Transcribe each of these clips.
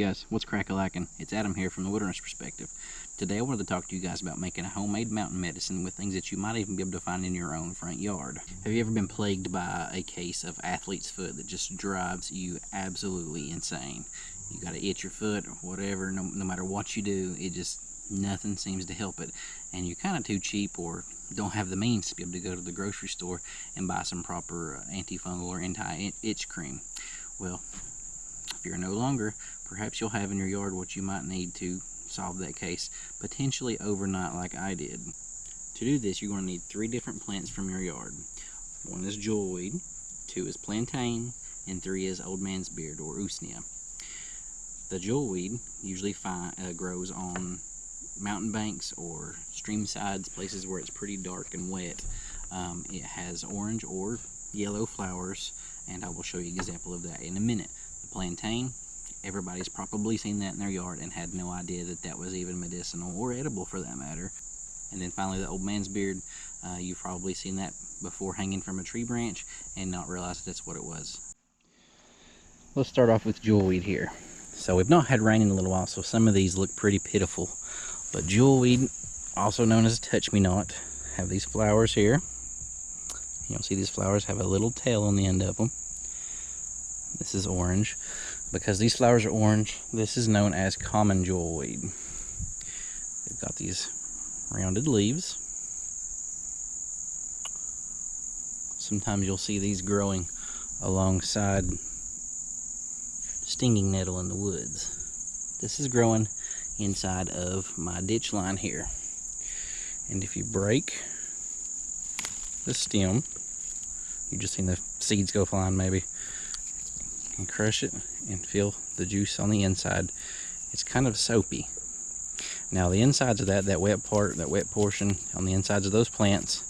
guys, what's crack-a-lackin'? It's Adam here from the Wilderness Perspective. Today I wanted to talk to you guys about making a homemade mountain medicine with things that you might even be able to find in your own front yard. Have you ever been plagued by a case of athlete's foot that just drives you absolutely insane? You gotta itch your foot or whatever, no matter what you do, nothing seems to help it. And you're kind of too cheap or don't have the means to be able to go to the grocery store and buy some proper anti-fungal or anti-itch cream. Well, if you're no longer, perhaps you'll have in your yard what you might need to solve that case, potentially overnight like I did. To do this, you're going to need 3 different plants from your yard. 1 is jewelweed, 2 is plantain, and 3 is old man's beard or usnea. The jewelweed usually grows on mountain banks or stream sides, places where it's pretty dark and wet. It has orange or yellow flowers, and I will show you an example of that in a minute. The plantain, everybody's probably seen that in their yard and had no idea that that was even medicinal or edible for that matter. And then finally the old man's beard, you've probably seen that before hanging from a tree branch and not realized that's what it was. Let's start off with jewelweed here. So we've not had rain in a little while, so some of these look pretty pitiful. But jewelweed, also known as touch-me-not, have these flowers here. You'll see these flowers have a little tail on the end of them. This is orange. Because these flowers are orange, this is known as common jewelweed. They've got these rounded leaves. Sometimes you'll see these growing alongside stinging nettle in the woods. This is growing inside of my ditch line here. And if you break the stem, you've just seen the seeds go flying maybe, and crush it and feel the juice on the inside. It's kind of soapy. Now the insides of that wet part, that wet portion on the insides of those plants,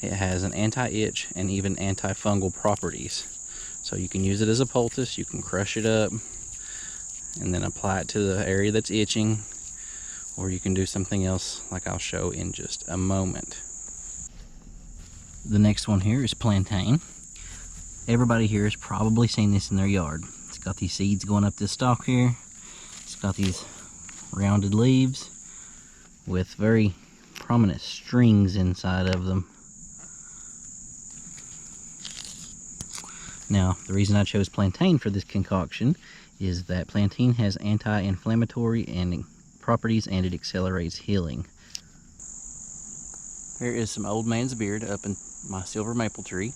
it has an anti-itch and even anti-fungal properties. So you can use it as a poultice, you can crush it up and then apply it to the area that's itching, or you can do something else like I'll show in just a moment. The next one here is plantain. Everybody here has probably seen this in their yard. It's got these seeds going up this stalk here. It's got these rounded leaves with very prominent strings inside of them. Now, the reason I chose plantain for this concoction is that plantain has anti-inflammatory and properties and it accelerates healing. Here is some old man's beard up in my silver maple tree.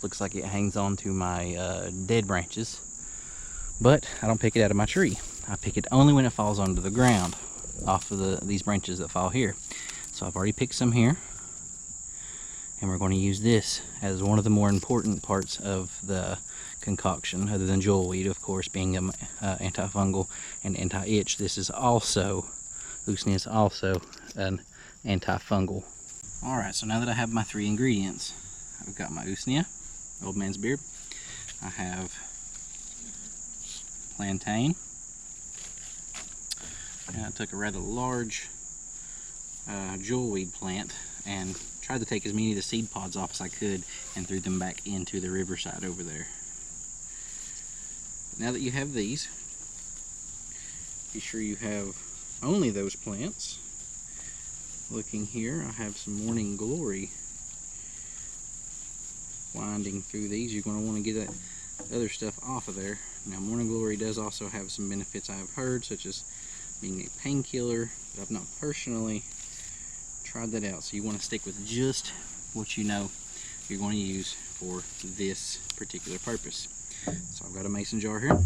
Looks like it hangs on to my dead branches, but I don't pick it out of my tree. I pick it only when it falls onto the ground off of these branches that fall here. So I've already picked some here, and we're going to use this as one of the more important parts of the concoction, other than jewelweed, of course, being an antifungal and anti-itch. This is also, usnea is also an antifungal. Alright, so now that I have my 3 ingredients, I've got my usnea, old man's beard. I have plantain, and I took a rather large jewelweed plant and tried to take as many of the seed pods off as I could and threw them back into the riverside over there. Now that you have these, be sure you have only those plants. Looking here, I have some morning glory winding through these. You're going to want to get that other stuff off of there. Now, morning glory does also have some benefits I've heard, such as being a painkiller, but I've not personally tried that out. So you want to stick with just what you know you're going to use for this particular purpose. So I've got a mason jar here,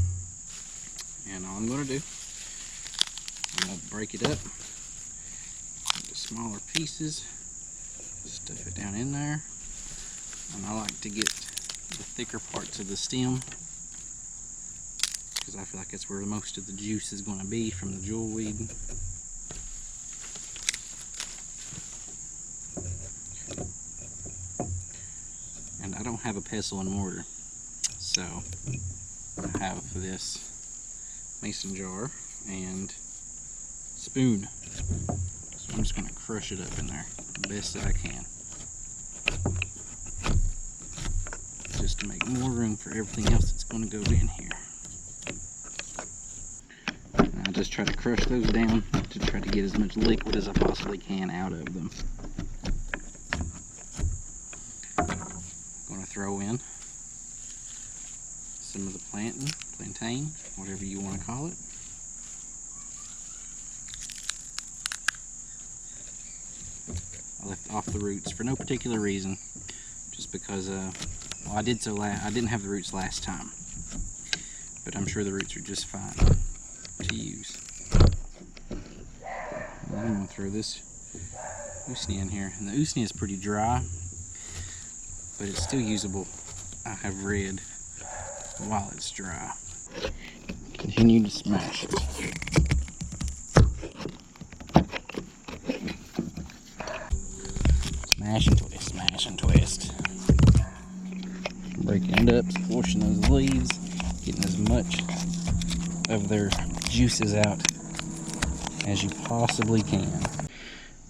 and all I'm going to do, I'm going to break it up into smaller pieces, stuff it down in there. And I like to get the thicker parts of the stem because I feel like that's where most of the juice is going to be from the jewelweed. And I don't have a pestle and mortar, so I have this mason jar and spoon. So I'm just going to crush it up in there the best that I can, just to make more room for everything else that's going to go in here. just try to crush those down to try to get as much liquid as I possibly can out of them. I'm going to throw in some of the plantain, whatever you want to call it. I left off the roots for no particular reason, just because well, I didn't have the roots last time, but I'm sure the roots are just fine to use. And I'm going to throw this usni in here, and the usni is pretty dry, but it's still usable, I have read, while it's dry. Continue to smash it. Smash and twist, smash and twist. Breaking it up, squashing those leaves, getting as much of their juices out as you possibly can.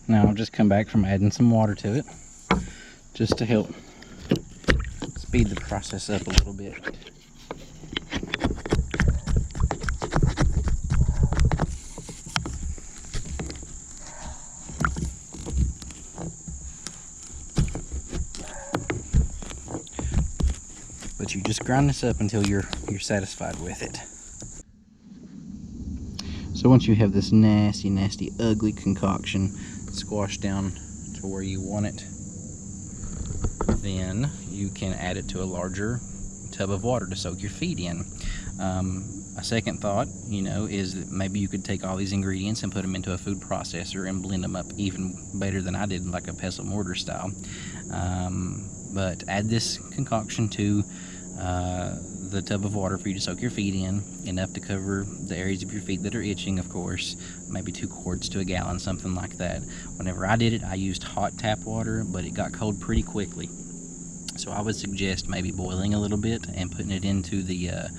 Now I've just come back from adding some water to it, just to help speed the process up a little bit. But you just grind this up until you're satisfied with it. So once you have this nasty, nasty, ugly concoction squashed down to where you want it, then you can add it to a larger tub of water to soak your feet in. A second thought, is that maybe you could take all these ingredients and put them into a food processor and blend them up even better than I did, like a pestle mortar style. But add this concoction to the tub of water for you to soak your feet in, enough to cover the areas of your feet that are itching, of course, maybe 2 quarts to a gallon, something like that. Whenever I did it, I used hot tap water, but it got cold pretty quickly. So I would suggest maybe boiling a little bit and putting it into the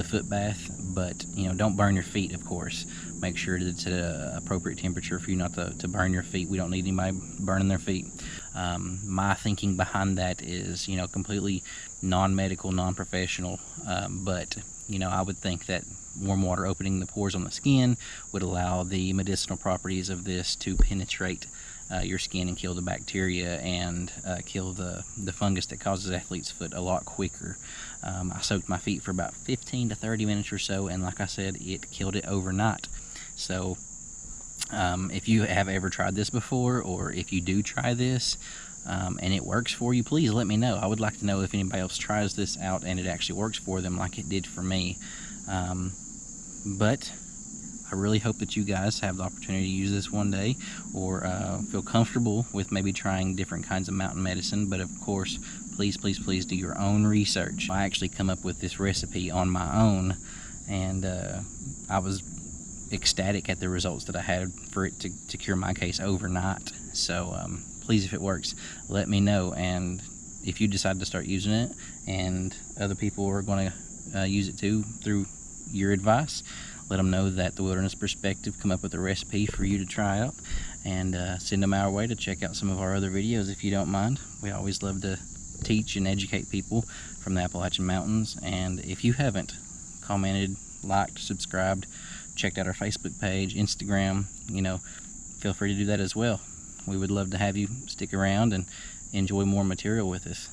foot bath, but don't burn your feet, of course. Make sure that it's at an appropriate temperature for you not to burn your feet. We don't need anybody burning their feet. My thinking behind that is, completely non-medical, non-professional, but I would think that warm water opening the pores on the skin would allow the medicinal properties of this to penetrate your skin and kill the bacteria and kill the fungus that causes athlete's foot a lot quicker. I soaked my feet for about 15 to 30 minutes or so, and like I said, it killed it overnight. So if you have ever tried this before, or if you do try this and it works for you, please let me know. I would like to know if anybody else tries this out and it actually works for them like it did for me. But I really hope that you guys have the opportunity to use this one day, or feel comfortable with maybe trying different kinds of mountain medicine. But of course, please, please, please do your own research. I actually come up with this recipe on my own, and I was ecstatic at the results that I had for it to cure my case overnight. So please, if it works, let me know. And if you decide to start using it and other people are going to use it too through your advice, let them know that the Wilderness Perspective come up with a recipe for you to try out, and send them our way to check out some of our other videos if you don't mind. We always love to teach and educate people from the Appalachian Mountains. And if you haven't commented, liked, subscribed, checked out our Facebook page, Instagram, feel free to do that as well. We would love to have you stick around and enjoy more material with us.